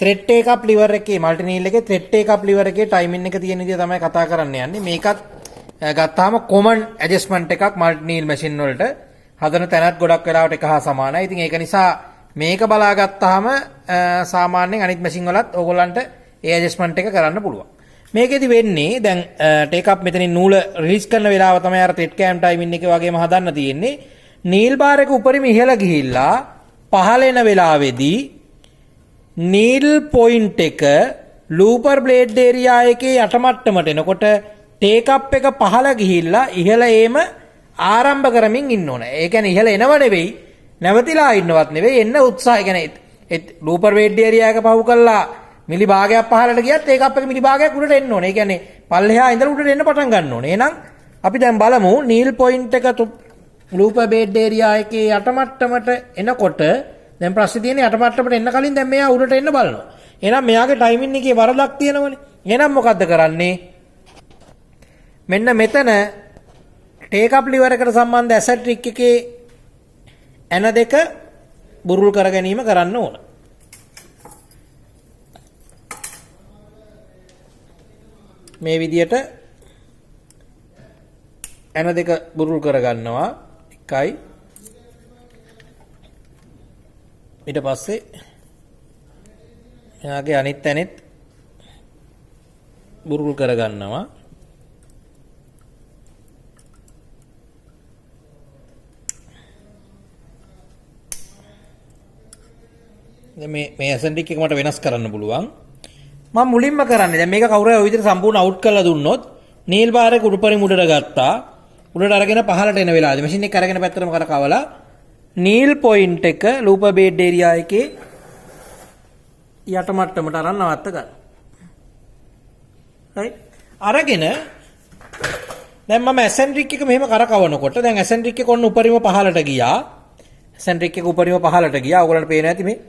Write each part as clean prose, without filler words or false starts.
thread take-up lever එකේ multi needle එකේ thread take-up lever එකේ timing එක තියෙන විදිය තමයි කතා කරන්න යන්නේ. මේකත් ගත්තාම common adjustment එකක් multi needle machine වලට හදන තැනත් ගොඩක් වෙලාවට එක හා සමානයි. ඉතින් ඒක නිසා මේක බලා ගත්තාම සාමාන්‍යයෙන් අනිත් machine වලත් ඕගොල්ලන්ට ඒ adjustment එක කරන්න පුළුවන්. මේකෙදි වෙන්නේ දැන් take up මෙතනින් නූල release කරන වෙලාව තමයි අර thread cam timing එකේ වගේම හදන්න තියෙන්නේ. needle bar එක උඩරිම ඉහළ ගිහිල්ලා පහළ එන වෙලාවේදී needle point එක looper blade area එකේ යට මට්ටමට එනකොට take up එක පහළ ගිහිල්ලා ඉහළ ඒම ආරම්භ කරමින් ඉන්න ඕන. ඒ කියන්නේ ඉහළ එනව නෙවෙයි නැවතිලා ඉන්නවත් නෙවෙයි එන්න උත්සාහය. කියන්නේ looper blade area එක පහු කළා මිලි භාගයක් පහළට ගියත් take up එක මිලි භාගයක් උඩට එන්න ඕනේ. ඒ කියන්නේ පල්ලෙහා ඉඳලා උඩට එන්න පටන් ගන්න ඕනේ. එහෙනම් අපි දැන් බලමු needle point එක looper blade area එකේ යට මට්ටමට එනකොට දැන් ප්‍රශ්නේ තියෙන්නේ යට මට්ටමට එන්න කලින් දැන් මෙයා උඩට එන්න බලනවා. එහෙනම් මෙයාගේ ටයිමින් එකේ වරදක් තියෙනවනේ. එහෙනම් මොකද්ද කරන්නේ? මෙන්න මෙතන take up lever එකට සම්බන්ධ ඇසට්‍රික් එකේ ඇන දෙක බුරුල් කර ගැනීම කරන්න ඕන. මේ විදියට ඇන දෙක බුරුල් කර ගන්නවා. එකයි ඊට පස්සේ එයාගේ අනිත් ඇනෙත් බුරුල් කර ගන්නවා. මේ ඇසෙන්ට්‍රික් එක මට වෙනස් කරන්න පුළුවන්. මම මුලින්ම කරන්නේ දැන් මේක කවුරු හරි ඔය විදිහට සම්පූර්ණ අවුට් කරලා දුන්නොත් නීල් බාර් එක උඩුපරිම උඩට ගත්තා. උඩට අරගෙන පහළට එන වෙලාවදී මැෂින් එක අරගෙන පැත්තටම කරකවලා නීල් පොයින්ට් එක ලූපර් බේඩ් ඒරියා එකේ යට මට්ටමට අරන් නවත්ත ගන්න. right අරගෙන දැන් මම ඇසෙන්ට්‍රික් එක මෙහෙම කරකවනකොට දැන් ඇසෙන්ට්‍රික් එක ඔන්න උඩරිම පහළට ගියා. ඇසෙන්ට්‍රික් එක උඩරිම පහළට ගියා. ඔයගොල්ලන්ට පේනවා ඇති මේ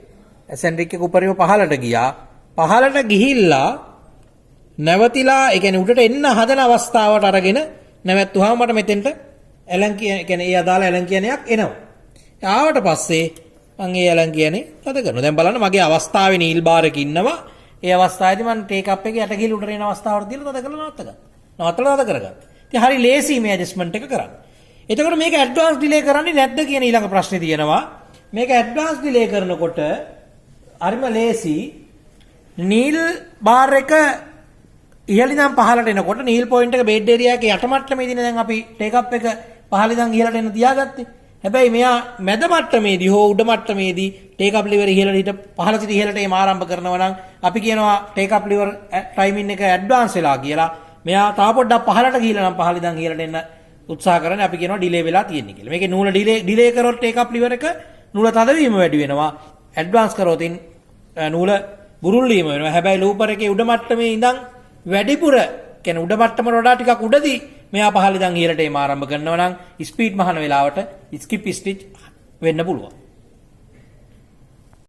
ඇසෙන්ට්‍රික් එක උඩරිම පහළට ගියා. පහළට ගිහිල්ලා නැවතිලා ඒ කියන්නේ උඩට එන්න හදන අවස්ථාවට අරගෙන නැවැත්තුවාම මට මෙතෙන්ට ඇලන් කියන්නේ ඒ අදාළ ඇලන් කියනයක් එනවා. ආවට පස්සේ මම ඒ ඇලන් කියන්නේ තද කරනවා. දැන් බලන්න මගේ අවස්ථාවේ නීල් බාර් එක ඉන්නවා. ඒ අවස්ථාවේදී මම ටේක් අප් එකේ යට ගිහලා උඩට එන අවස්ථාවට දීලා තද කරලා නවත්ත ගන්න. නවත්තලා තද කරගන්න. ඉතින් හරි ලේසි මේ ඇඩ්ජස්ට්මන්ට් එක කරන්න. එතකොට මේක ඇඩ්වාන්ස් ඩිලේ කරන්නේ නැද්ද කියන ඊළඟ ප්‍රශ්නේ තියෙනවා. මේක ඇඩ්වාන්ස් ඩිලේ කරනකොට හරිම ලේසි නීල් බාර් එක ඉහළ ඉඳන් පහළට එනකොට නීල් පොයින්ට් එක බෙඩ් ඒරියා එකේ යට මට්ටමේදී දැන් අපි ටේක් අප් එක පහළ ඉඳන් ඉහළට එන්න තියාගත්තේ. හැබැයි මෙයා මැද මට්ටමේදී හෝ උඩ මට්ටමේදී ටේක් අප් liver ඉහළට හිට පහළ සිට ඉහළට එම ආරම්භ කරනවා නම් අපි කියනවා ටේක් අප් liver ටයිමින් එක ඇඩ්වාන්ස් වෙලා කියලා. මෙයා තා පොඩ්ඩක් පහළට ගිහලා නම් පහළ ඉඳන් ඉහළට එන්න උත්සාහ කරන්නේ අපි කියනවා ඩිලේ වෙලා තියෙන්නේ කියලා. මේකේ නූල ඩිලේ කරොත් ටේක් අප් liver එක නූල තදවීම වැඩි වෙනවා. ඇඩ්වාන්ස් කරොත් නූල බුරුල් වීම වෙනවා. හැබැයි ලූපර් එකේ උඩ මට්ටමේ ඉඳන් වැඩිපුර කියන්නේ උඩ මට්ටමට වඩා ටිකක් උඩදී මෙයා පහළ ඉඳන් ඉහළට එම ආරම්භ කරනවා නම් ස්පීඩ් මහන වෙලාවට ස්කිප් ස්ටිච් වෙන්න පුළුවන්.